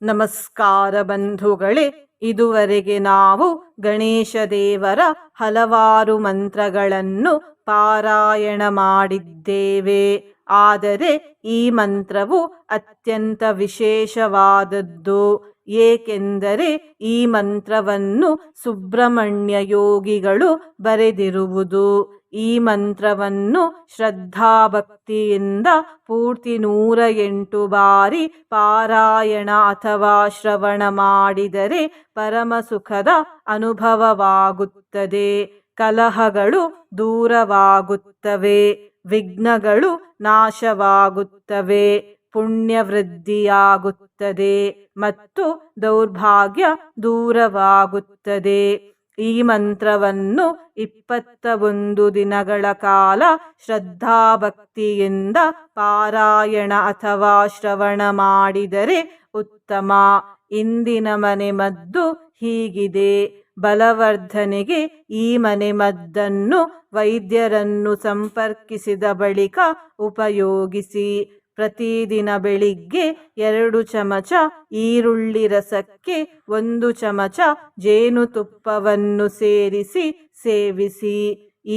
ನಮಸ್ಕಾರ ಬಂಧುಗಳೇ, ಇದುವರೆಗೆ ನಾವು ಗಣೇಶ ದೇವರ ಹಲವಾರು ಮಂತ್ರಗಳನ್ನು ಪಾರಾಯಣ ಮಾಡಿದ್ದೇವೆ. ಆದರೆ ಈ ಮಂತ್ರವು ಅತ್ಯಂತ ವಿಶೇಷವಾದದ್ದು. ಏಕೆಂದರೆ ಈ ಮಂತ್ರವನ್ನು ಸುಬ್ರಹ್ಮಣ್ಯ ಯೋಗಿಗಳು ಬರೆದಿರುವುದು. ಈ ಮಂತ್ರವನ್ನು ಶ್ರದ್ಧಾಭಕ್ತಿಯಿಂದ ಪೂರ್ತಿ 108 ಬಾರಿ ಪಾರಾಯಣ ಅಥವಾ ಶ್ರವಣ ಮಾಡಿದರೆ ಪರಮ ಸುಖದ ಅನುಭವವಾಗುತ್ತದೆ. ಕಲಹಗಳು ದೂರವಾಗುತ್ತವೆ, ವಿಘ್ನಗಳು ನಾಶವಾಗುತ್ತವೆ, ಪುಣ್ಯ ವೃದ್ಧಿಯಾಗುತ್ತದೆ ಮತ್ತು ದೌರ್ಭಾಗ್ಯ ದೂರವಾಗುತ್ತದೆ. ಈ ಮಂತ್ರವನ್ನು 21 ದಿನಗಳ ಕಾಲ ಶ್ರದ್ಧಾಭಕ್ತಿಯಿಂದ ಪಾರಾಯಣ ಅಥವಾ ಶ್ರವಣ ಮಾಡಿದರೆ ಉತ್ತಮ. ಇಂದಿನ ಮನೆಮದ್ದು ಹೀಗಿದೆ. ಬಲವರ್ಧನೆಗೆ ಈ ಮನೆಮದ್ದನ್ನು ವೈದ್ಯರನ್ನು ಸಂಪರ್ಕಿಸಿದ ಬಳಿಕ ಉಪಯೋಗಿಸಿ. ಪ್ರತಿದಿನ ಬೆಳಿಗ್ಗೆ 2 ಚಮಚ ಈರುಳ್ಳಿ ರಸಕ್ಕೆ 1 ಚಮಚ ಜೇನುತುಪ್ಪವನ್ನು ಸೇರಿಸಿ ಸೇವಿಸಿ.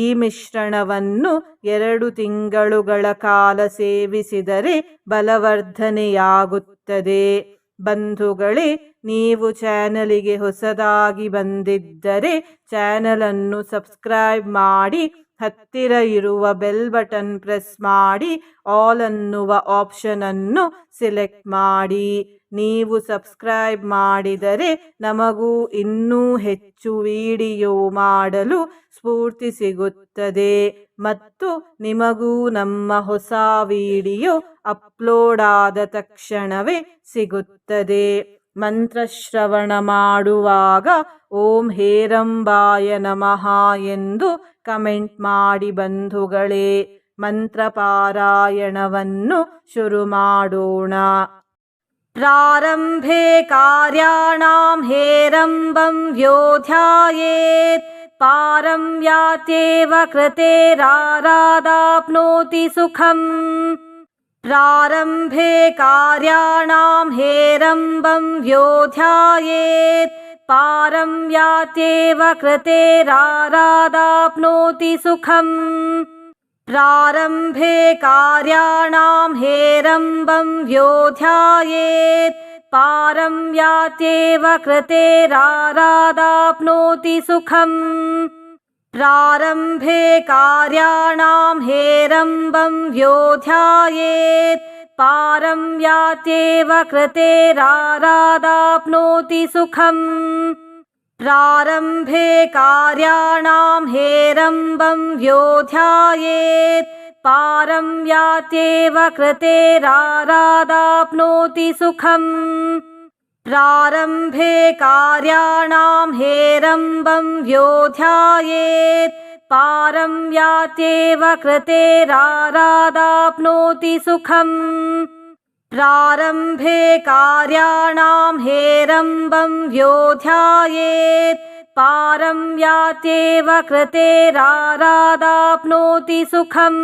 ಈ ಮಿಶ್ರಣವನ್ನು 2 ತಿಂಗಳುಗಳ ಕಾಲ ಸೇವಿಸಿದರೆ ಬಲವರ್ಧನೆಯಾಗುತ್ತದೆ. ಬಂಧುಗಳೇ, ನೀವು ಚಾನಲಿಗೆ ಹೊಸದಾಗಿ ಬಂದಿದ್ದರೆ ಚಾನಲನ್ನು ಸಬ್ಸ್ಕ್ರೈಬ್ ಮಾಡಿ, ಹತ್ತಿರ ಇರುವ ಬೆಲ್ ಬಟನ್ ಪ್ರೆಸ್ ಮಾಡಿ, ಆಲ್ ಅನ್ನುವ ಆಪ್ಷನ್ ಅನ್ನು ಸೆಲೆಕ್ಟ್ ಮಾಡಿ. ನೀವು ಸಬ್ಸ್ಕ್ರೈಬ್ ಮಾಡಿದರೆ ನಮಗೂ ಇನ್ನೂ ಹೆಚ್ಚು ವಿಡಿಯೋ ಮಾಡಲು ಸ್ಫೂರ್ತಿ ಸಿಗುತ್ತದೆ ಮತ್ತು ನಿಮಗೂ ನಮ್ಮ ಹೊಸ ವಿಡಿಯೋ ಅಪ್ಲೋಡ್ ಆದ ತಕ್ಷಣವೇ ಸಿಗುತ್ತದೆ. ಮಂತ್ರಶ್ರವಣ ಮಾಡುವಾಗ ಓಂ ಹೇರಂಬಾಯ ನಮಃ ಎಂದು ಕಮೆಂಟ್ ಮಾಡಿ ಬಂಧುಗಳೇ. ಮಂತ್ರಪಾರಾಯಣವನ್ನು ಶುರು ಮಾಡೋಣ. ಪ್ರಾರಂಭೆ ಕಾರ್ಯಾಣಾಂ ಹೇರಂಬಂ ಯೋಧ್ಯಾಯೇತ್ ಪಾರಂ ಯಾತ್ಯೇವ ಕೃತೇರಾರಾದಾಪ್ನೋತಿ ಸುಖಂ. ಪ್ರಾರಂಭೆ ಕಾರ್ಯಾಣಾಂ ಹೇರಂಬಂ ಯೋಧ್ಯಾಯೇತ್ ಪಾರಂ ಯಾತ್ಯೇವ ಕೃತೇರಾರಾದಾಪ್ನೋತಿ ಸುಖಂ. ಪ್ರಾರಂಭೆ ಕಾರ್ಯಾಣಾಂ ಹೇರಂಬಂ ಯೋಧ್ಯಾಯೇತ್ ಪಾರಂ ಯಾತ್ಯೇವ ಕೃತೇರಾರಾದಾಪ್ನೋತಿ ಸುಖಂ. ಪ್ರಾರಂಭೆ ಕಾರ್ಯಾಣಾಂ ಹೇರಂಬಂ ಯೋಧ್ಯಾಯೇತ್ ಪಾರಂ ಯಾತ್ಯೇವ ಕೃತೇರಾರಾದಾಪ್ನೋತಿ ಸುಖಂ. ಪ್ರಾರಂಭೆ ಕಾರ್ಯಾಣಾಂ ಹೇರಂಬಂ ಯೋಧ್ಯಾಯೇತ್ ಪಾರಂ ಯಾತ್ಯೇವ ಕೃತೇರಾರಾದಾಪ್ನೋತಿ ಸುಖಂ. ಪ್ರಾರಂಭೆ ಕಾರ್ಯಾಣಾಂ ಹೇರಂಬಂ ಯೋಧ್ಯಾಯೇತ್ ಪಾರಂ ಯಾತ್ಯೇವ ಕೃತೇರಾರಾದಾಪ್ನೋತಿ ಸುಖಂ. ಪ್ರಾರಂಭೆ ಕಾರ್ಯಾಣಾಂ ಹೇರಂಬಂ ಯೋಧ್ಯಾಯೇತ್ ಪಾರಂ ಯಾತ್ಯೇವ ಕೃತೇರಾರಾದಾಪ್ನೋತಿ ಸುಖಂ.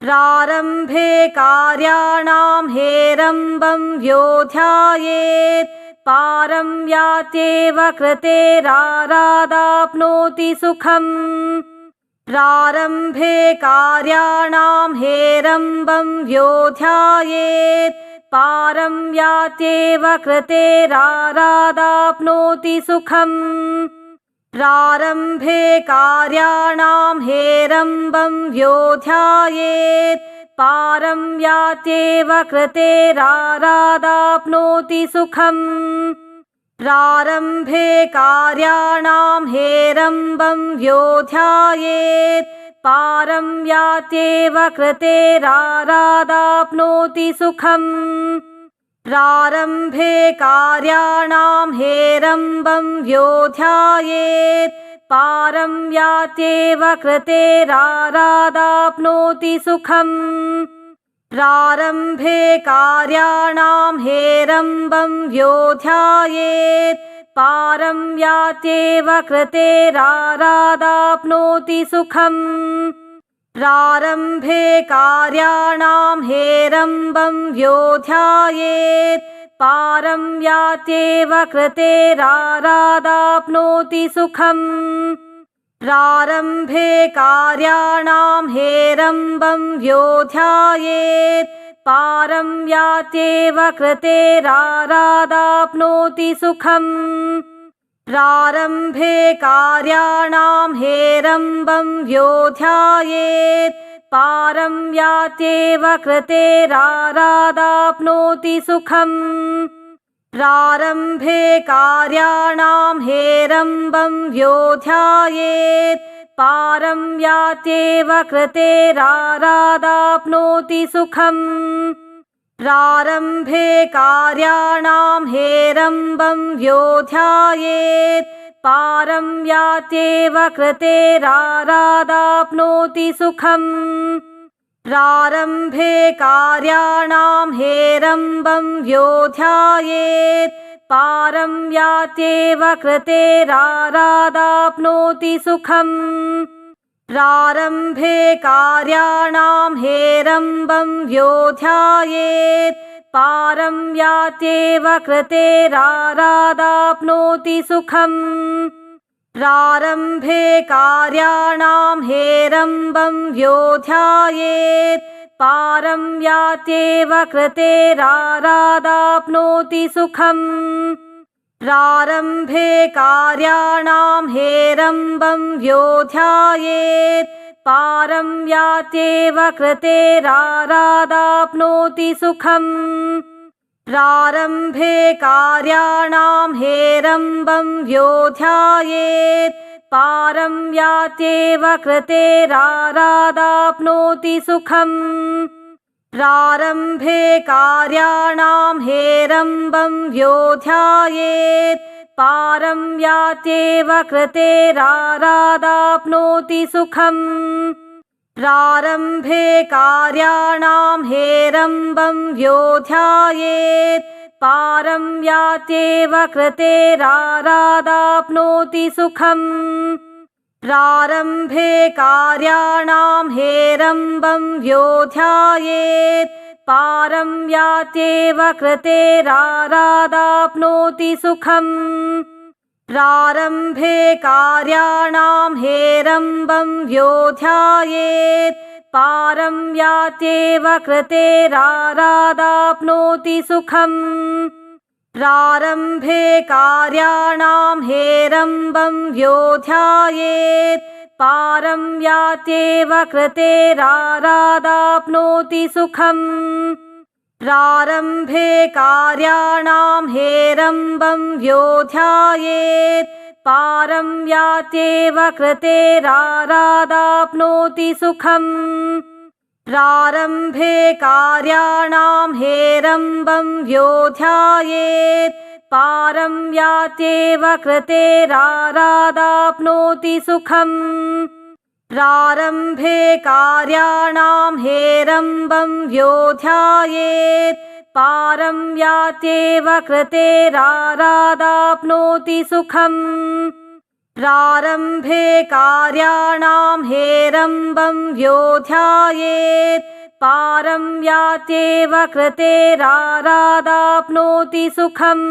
ಪ್ರಾರಂಭೆ ಕಾರ್ಯಾಣಾಂ ಹೇರಂಬಂ ಯೋಧ್ಯಾಯೇತ್ ಪಾರಂ ಯಾತ್ಯೇವ ಕೃತೇರಾರಾದಾಪ್ನೋತಿ ಸುಖಂ. ಪ್ರಾರಂಭೆ ಕಾರ್ಯಾಣಾಂ ಹೇರಂಬಂ ಯೋಧ್ಯಾಯೇತ್ ಪಾರಂ ಯಾತ್ಯೇವ ಕೃತೇರಾರಾದಾಪ್ನೋತಿ ಸುಖಂ. ಪ್ರಾರಂಭೆ ಕಾರ್ಯಾಣಾಂ ಹೇರಂಬಂ ಯೋಧ್ಯಾಯೇತ್ ಪಾರಂ ಯಾತ್ಯೇವ ಕೃತೇರಾರಾದಾಪ್ನೋತಿ ಸುಖಂ. ಪ್ರಾರಂಭೆ ಕಾರ್ಯಾಣಾಂ ಹೇರಂಬಂ ಯೋಧ್ಯಾಯೇತ್ ಪಾರಂ ಯಾತ್ಯೇವ ಕೃತೇರಾರಾದಾಪ್ನೋತಿ ಸುಖಂ. ಪ್ರಾರಂಭೆ ಕಾರ್ಯಾಣಾಂ ಹೇರಂಬಂ ಯೋಧ್ಯಾಯೇತ್ ಪಾರಂ ಯಾತ್ಯೇವ ಕೃತೇರಾರಾದಾಪ್ನೋತಿ ಸುಖಂ. ಪ್ರಾರಂಭೆ ಕಾರ್ಯಾಣಾಂ ಹೇರಂಬಂ ಯೋಧ್ಯಾಯೇತ್ ಪಾರಂ ಯಾತ್ಯೇವ ಕೃತೇರಾರಾದಾಪ್ನೋತಿ ಸುಖಂ. ಪ್ರಾರಂಭೆ ಕಾರ್ಯಾಣಾಂ ಹೇರಂಬಂ ಯೋಧ್ಯಾಯೇತ್ पारं यात्येव कृतेरारादाप्नोति सुखम् प्रारम्भे कार्याणां हेरम्बं व्योध्यायेत् पारं यात्येव कृतेरारादाप्नोति सुखम् प्रारम्भे कार्याणां हेरम्बं व्योध्यायेत् पारं यात्येव कृतेरारादाप्नोति सुखम् प्रारम्भे कार्याणां हेरम्बं व्योध्यायेत् पारं यात्येव कृतेरारादाप्नोति सुखम् प्रारम्भे कार्याणां हेरम्बं व्योध्यायेत् पारं यात्येव कृतेरारादाप्नोति सुखम् प्रारम्भे कार्याणां हेरम्बं व्योध्यायेत् पारं यात्येव कृतेरारादाप्नोति सुखम् प्रारम्भे कार्याणां हेरम्बं व्योध्यायेत् पारं यात्येव कृतेरारादाप्नोति सुखम् प्रारम्भे कार्याणां हेरम्बं व्योध्यायेत् पारं यात्येव कृतेरारादाप्नोति सुखम् प्रारम्भे कार्याणां हेरम्बं व्योध्यायेत् पारं यात्येव कृतेरारादाप्नोति सुखम् प्रारम्भे कार्याणां हेरम्बं व्योध्यायेत् पारं यात्येव कृतेरारादाप्नोति सुखम् प्रारम्भे कार्याणां हेरम्बं व्योध्यायेत् पारं यात्येव कृतेरारादाप्नोति सुखम् प्रारम्भे कार्याणां हेरम्बं व्योध्यायेत् पारं यात्येव कृतेरारादाप्नोति सुखम् प्रारम्भे कार्याणां हेरम्बं व्योध्यायेत् पारं यात्येव कृतेरारादाप्नोति सुखम् प्रारम्भे कार्याणां हेरम्बं व्योध्यायेत् पारं यात्येव कृतेरारादाप्नोति सुखम् प्रारम्भे कार्याणां हेरम्बं व्योध्यायेत् पारं यात्येव कृतेरारादाप्नोति सुखम् प्रारम्भे कार्याणां हेरम्बं व्योध्यायेत् पारं यात्येव कृतेरारादाप्नोति सुखम् प्रारम्भे कार्याणां हेरम्बं व्योध्यायेत् पारं यात्येव कृतेरारादाप्नोति सुखम् प्रारम्भे कार्याणां हेरम्बं व्योध्यायेत् पारं यात्येव कृतेरारादाप्नोति सुखम् प्रारम्भे कार्याणां हेरम्बं व्योध्यायेत् पारं यात्येव कृतेरारादाप्नोति सुखम्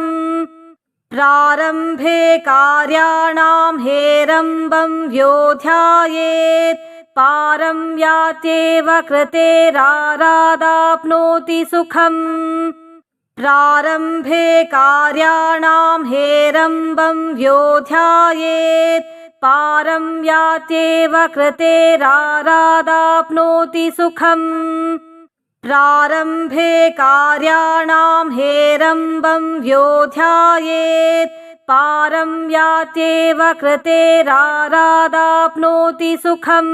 प्रारम्भे कार्याणां हेरम्बं व्योध्यायेत् पारं यात्येव कृतेरारादाप्नोति सुखम् प्रारम्भे कार्याणां हेरम्बं व्योध्यायेत् पारं यात्येव कृतेरारादाप्नोति सुखम् प्रारम्भे कार्याणां हेरम्बं व्योध्यायेत् पारं यात्येव कृतेरारादाप्नोति सुखम्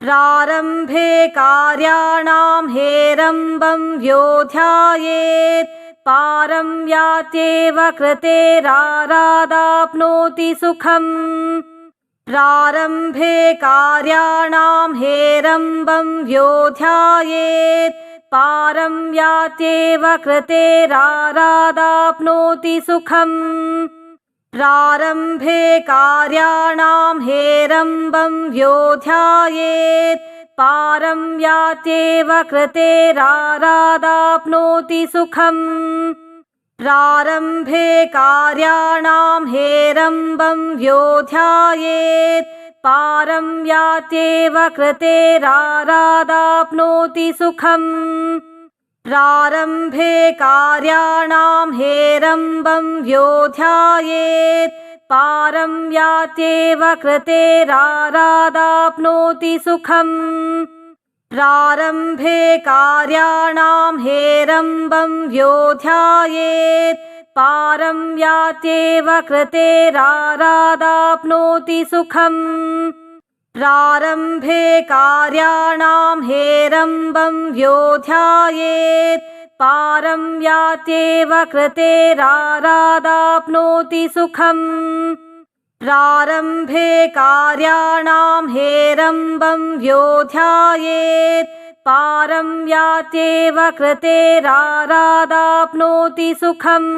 प्रारम्भे कार्याणां हेरम्बं व्योध्यायेत् पारं यात्येव कृतेरारादाप्नोति सुखम् प्रारम्भे कार्याणां हेरम्बं व्योध्यायेत् पारं यात्येव कृतेरारादाप्नोति सुखम् प्रारम्भे कार्याणां हेरम्बं व्योध्यायेत् पारं यात्येव कृतेरारादाप्नोति सुखम् प्रारम्भे कार्याणां हेरम्बं योऽध्यायेत् पारं यात्येव कृतेरारादाप्नोति सुखम् प्रारम्भे कार्याणां हेरम्बं योऽध्यायेत् पारं यात्येव कृतेरारादाप्नोति सुखम् प्रारम्भे कार्याणां हेरम्बं योऽध्यायेत् पारं यात्येव कृतेरारादाप्नोति सुखम् प्रारम्भे कार्याणां हेरम्बं योऽध्यायेत् पारं यात्येव कृतेरारादाप्नोति सुखम् प्रारम्भे कार्याणां हेरम्बं योऽध्यायेत् पारं यात्येव कृतेरारादाप्नोति सुखम्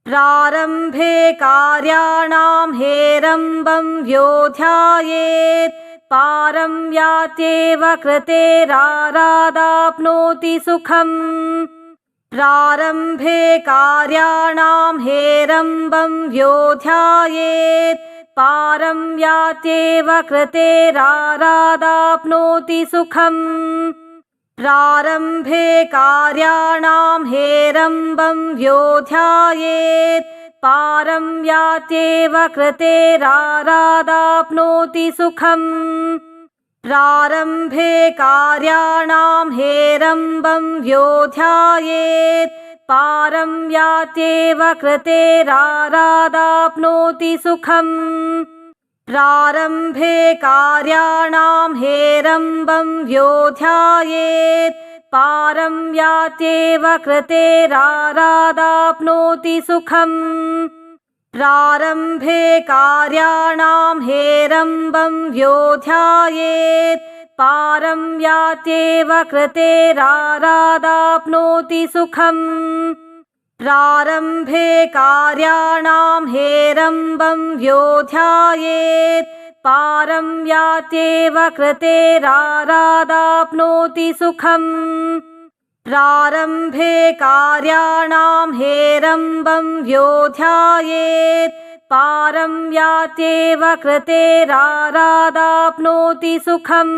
प्रारम्भे कार्याणां हेरम्बं योऽध्यायेत् पारं यात्येव कृतेरारादाप्नोति सुखम् प्रारम्भे कार्याणां हेरम्बं योऽध्यायेत् पारं यात्येव कृतेरारादाप्नोति सुखम् प्रारम्भे कार्याणां हेरम्बं योऽध्यायेत् पारं यात्येव कृतेरारादाप्नोति सुखम् प्रारम्भे कार्याणां हेरम्बं योऽध्यायेत् पारं यात्येव कृतेरारादाप्नोति सुखम् प्रारम्भे कार्याणां हेरम्बं योऽध्यायेत् पारं यात्येव कृतेरारादाप्नोति सुखम् प्रारम्भे कार्याणां हेरम्बं योऽध्यायेत् पारं यात्येव कृतेरारादाप्नोति सुखम् प्रारम्भे कार्याणां हेरम्बं योऽध्यायेत् पारं यात्येव कृतेरारादाप्नोति सुखम् प्रारम्भे कार्याणां हेरम्बं योऽध्यायेत् पारं यात्येव कृतेरारादाप्नोति सुखम्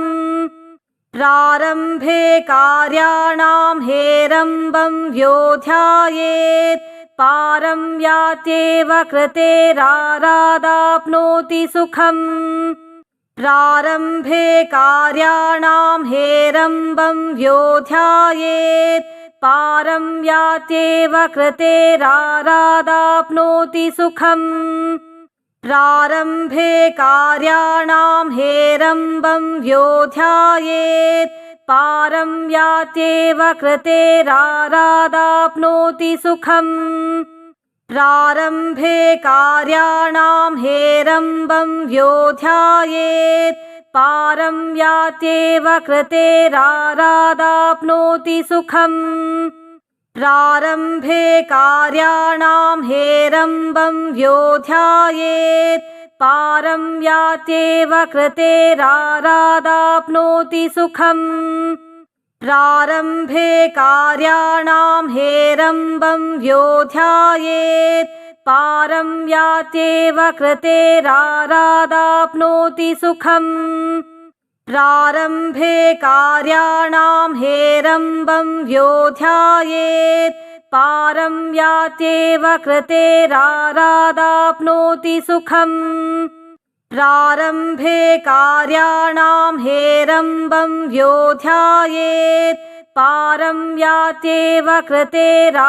प्रारम्भे कार्याणां हेरम्बं योऽध्यायेत् पारं यात्येव कृतेरारादाप्नोति सुखम् प्रारम्भे कार्याणां हेरम्बं योऽध्यायेत् पारं यात्येव कृतेरारादाप्नोति सुखम् प्रारम्भे कार्याणां हेरम्बं योऽध्यायेत् पारं यात्येव कृतेरारादाप्नोति सुखम् प्रारम्भे कार्याणां हेरम्बं योऽध्यायेत् पारं यात्येव कृतेरारादाप्नोति सुखम् प्रारम्भे कार्याणां हेरम्बं योऽध्यायेत् पारं यात्येव कृतेरारादाप्नोति सुखम् प्रारम्भे कार्याणां हेरम्बं योऽध्यायेत् पारं यात्येव कृतेरारादाप्नोति सुखम् प्रारम्भे कार्याणां हेरम्बं योऽध्यायेत् पारं यात्येव कृतेरारादाप्नोति सुखम् प्रारम्भे कार्याणां हेरम्बं योऽध्यायेत् पारं यात्येव कृतेरारादाप्नोति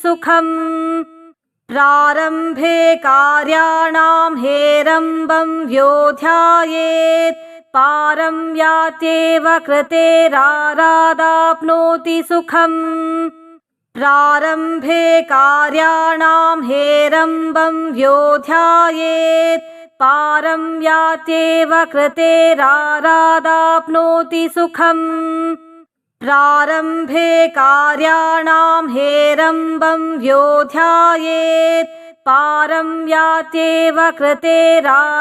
सुखम् प्रारम्भे कार्याणां हेरम्बं योऽध्यायेत् पारं यात्येव कृतेरारादाप्नोति सुखम् प्रारम्भे कार्याणां हेरम्बं योऽध्यायेत् पारं यात्येव कृतेरारादाप्नोति सुखम् प्रारम्भे कार्याणां हेरम्बं योऽध्यायेत् पारं यात्येव कृतेरारादाप्नोति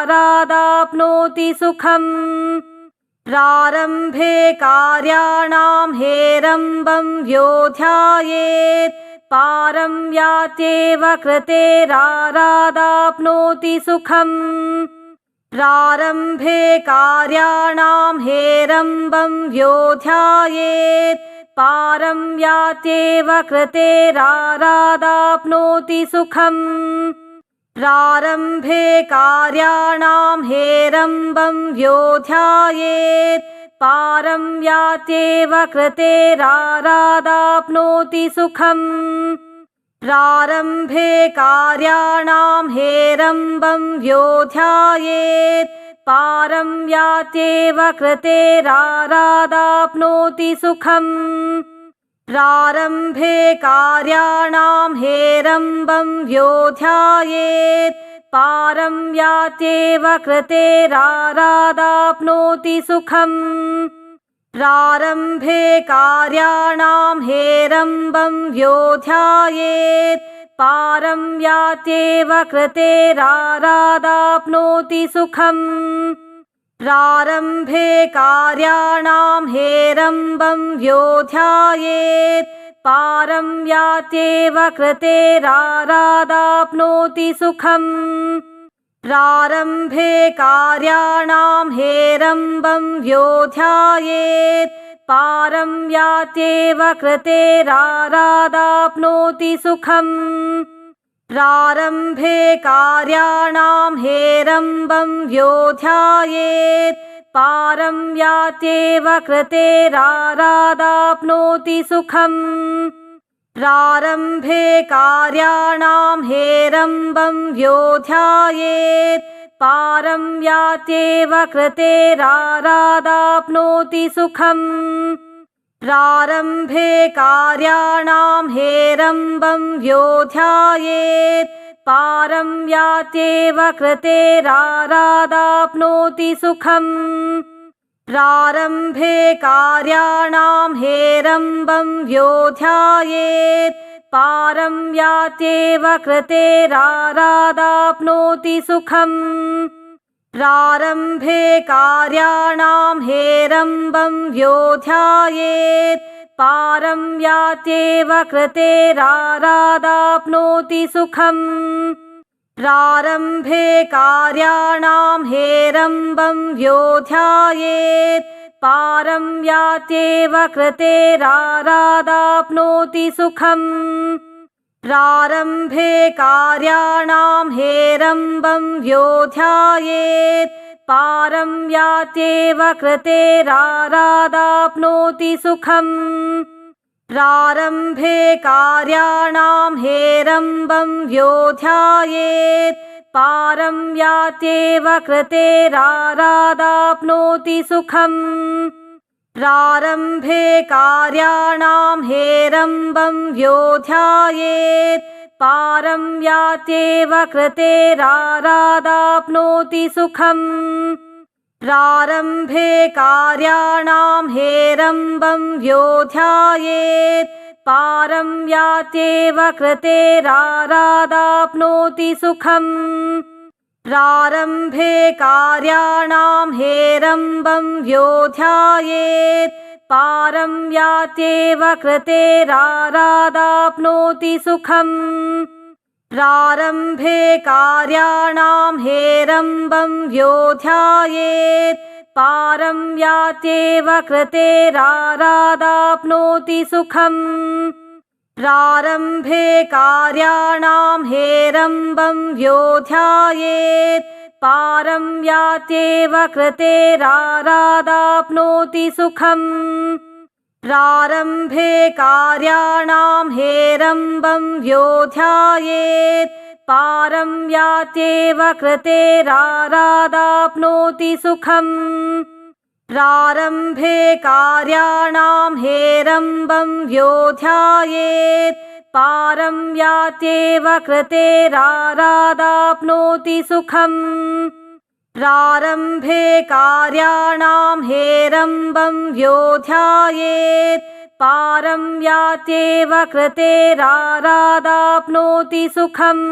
सुखम् प्रारम्भे कार्याणां हेरम्बं योऽध्यायेत् पारं यात्येव कृतेरारादाप्नोति सुखम् प्रारम्भे कार्याणां हेरम्बं यो ध्यायेत् पारं यात्येव कृतेरारादाप्नोति सुखम् प्रारम्भे कार्याणां हेरम्बं यो ध्यायेत् पारं यात्येव कृतेरारादाप्नोति सुखम् प्रारम्भे कार्याणां हेरम्बं यो ध्यायेत् पारं यात्येव कृतेरारादाप्नोति सुखम् प्रारम्भे कार्याणां हेरम्बं यो ध्यायेत् पारं यात्येव कृतेरारादाप्नोति सुखम् प्रारम्भे कार्याणां हेरम्बं यो ध्यायेत् पारं यात्येव कृतेरारादाप्नोति सुखम् प्रारम्भे कार्याणां हेरम्बं यो ध्यायेत् पारं यात्येव कृतेरारादाप्नोति सुखम् प्रारम्भे कार्याणां हेरम्बं यो ध्यायेत् पारं यात्येव कृतेरारादाप्नोति सुखम् प्रारम्भे कार्याणां हेरम्बं यो ध्यायेत् पारं यात्येव कृतेरारादाप्नोति सुखम् प्रारम्भे कार्याणां हेरम्बं यो ध्यायेत् पारं यात्येव कृतेरारादाप्नोति सुखम् प्रारम्भे कार्याणां हेरम्बं यो ध्यायेत् पारं यात्येव कृतेरारादाप्नोति सुखम् प्रारम्भे कार्याणां हेरम्बं यो ध्यायेत् पारं यात्येव कृतेरारादाप्नोति सुखम् प्रारम्भे कार्याणां हेरम्बं यो ध्यायेत् पारं यात्येव कृतेरारादाप्नोति सुखम् प्रारम्भे कार्याणां हेरम्बं यो ध्यायेत् पारं यात्येव कृतेरारादाप्नोति सुखम् प्रारम्भे कार्याणां हेरम्बं यो ध्यायेत् पारं यात्येव कृतेरारादाप्नोति सुखम् प्रारम्भे कार्याणां हेरम्बं यो ध्यायेत् पारं यात्येव कृतेरारादाप्नोति सुखम् प्रारम्भे कार्याणां हेरम्बं यो ध्यायेत् पारं यात्येव कृतेरारादाप्नोति सुखम् प्रारम्भे कार्याणां हेरम्बं यो ध्यायेत् पारं यात्येव कृतेरारादाप्नोति सुखम् प्रारम्भे कार्याणां हेरम्बं यो ध्यायेत् पारं यात्येव कृतेरारादाप्नोति सुखम् प्रारम्भे कार्याणां हेरम्बं यो ध्यायेत् पारं यात्येव कृतेरारादाप्नोति सुखम् प्रारम्भे कार्याणां हेरम्बं यो ध्यायेत् पारं यात्येव कृतेरारादाप्नोति सुखम् प्रारम्भे कार्याणां हेरम्बं यो ध्यायेत् पारं यात्येव कृतेरारादाप्नोति सुखम् प्रारम्भे कार्याणां हेरम्बं यो ध्यायेत् पारं यात्येव कृतेरारादाप्नोति सुखम् प्रारम्भे कार्याणां हेरम्बं यो ध्यायेत् पारं यात्येव कृतेरारादाप्नोति सुखम्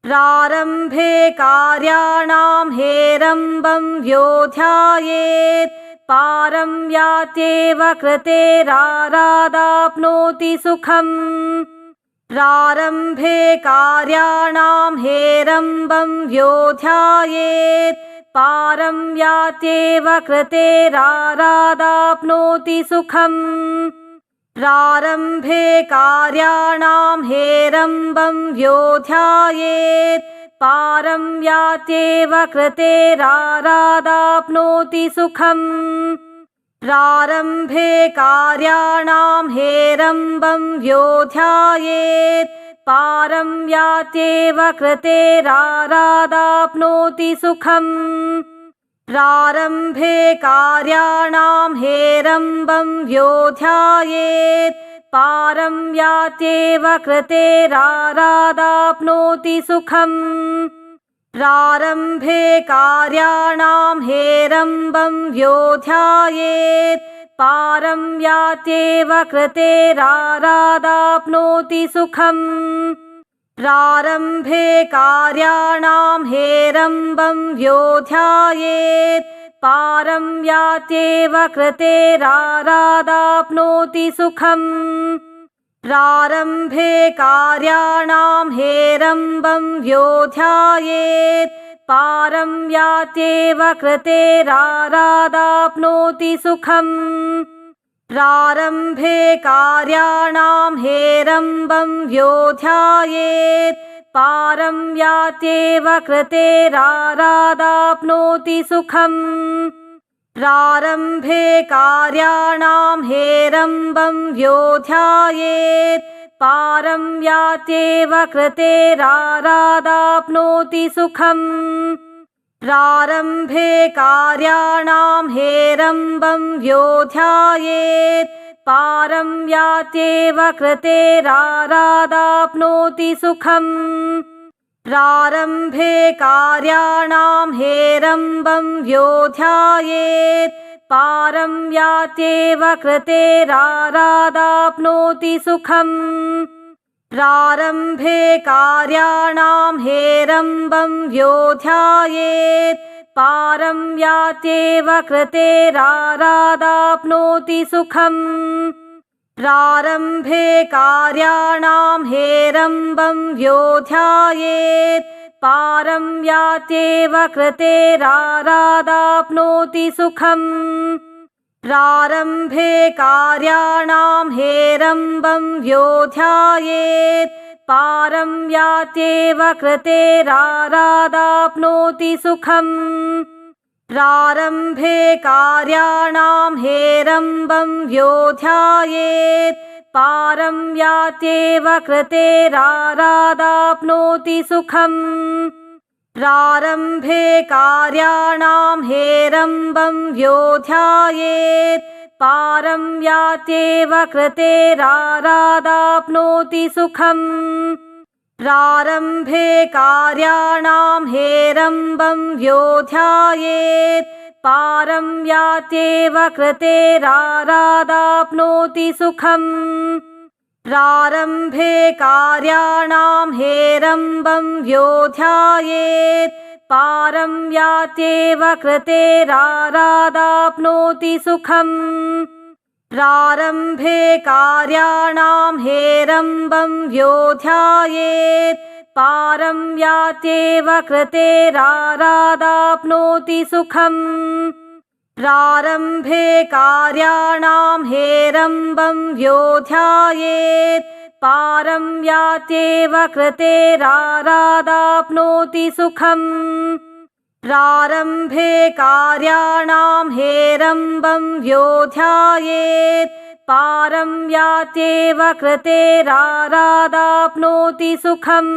प्रारम्भे कार्याणां हेरम्बं यो ध्यायेत् पारं यात्येव कृतेरारादाप्नोति सुखम् प्रारम्भे कार्याणां हेरम्बं योऽध्यायेत् पारं यात्येव कृतेरारादाप्नोति सुखम् प्रारम्भे कार्याणां हेरम्बं योऽध्यायेत् पारं यात्येव कृतेरारादाप्नोति सुखम् प्रारम्भे कार्याणां हेरम्बं योऽध्यायेत् पारं यात्येव कृतेरारादाप्नोति सुखम् प्रारम्भे कार्याणां हेरम्बं योऽध्यायेत् पारं यात्येव कृतेरारादाप्नोति सुखम् प्रारम्भे कार्याणां हेरम्बं योऽध्यायेत् पारं यात्येव कृतेरारादाप्नोति सुखम् प्रारम्भे कार्याणां हेरम्बं योऽध्यायेत् पारं यात्येव कृतेरारादाप्नोति सुखम् प्रारम्भे कार्याणां हेरम्बं योऽध्यायेत् पारं यात्येव कृतेरारादाप्नोति सुखम् प्रारम्भे कार्याणां हेरम्बं योऽध्यायेत् पारं यात्येव कृतेरारादाप्नोति सुखम् प्रारम्भे कार्याणां हेरम्बं योऽध्यायेत् पारं यात्येव कृतेरारादाप्नोति सुखम् प्रारम्भे कार्याणां हेरम्बं योऽध्यायेत् पारं यात्येव कृतेरारादाप्नोति सुखम् प्रारम्भे कार्याणां हेरम्बं योऽध्यायेत् पारं यात्येव कृतेरारादाप्नोति सुखम् प्रारम्भे कार्याणां हेरम्बं योऽध्यायेत् पारं यात्येव कृतेरारादाप्नोति सुखम् प्रारम्भे कार्याणां हेरम्बं योऽध्यायेत् पारं यात्येव कृतेरारादाप्नोति सुखम् प्रारम्भे कार्याणां हेरम्बं योऽध्यायेत् पारं यात्येव कृतेरारादाप्नोति सुखम् प्रारम्भे कार्याणां हेरम्बं योऽध्यायेत् पारं यात्येव कृतेरारादाप्नोति सुखम् प्रारम्भे कार्याणां हेरम्बं योऽध्यायेत् पारं यात्येव कृतेरारादाप्नोति सुखम् प्रारम्भे कार्याणां हेरम्बं योऽध्यायेत् पारं यात्येव कृतेरारादाप्नोति सुखम् प्रारम्भे कार्याणां हेरम्बं योऽध्यायेत् पारं यात्येव कृतेरारादाप्नोति सुखम् प्रारम्भे कार्याणां हेरम्बं योऽध्यायेत् पारं यात्येव कृतेरारादाप्नोति सुखम् प्रारम्भे कार्याणां हेरम्बं योऽध्यायेत् पारं यात्येव कृतेरारादाप्नोति सुखम् प्रारम्भे कार्याणां हेरम्बं योऽध्यायेत् पारं यात्येव कृतेरारादाप्नोति सुखम्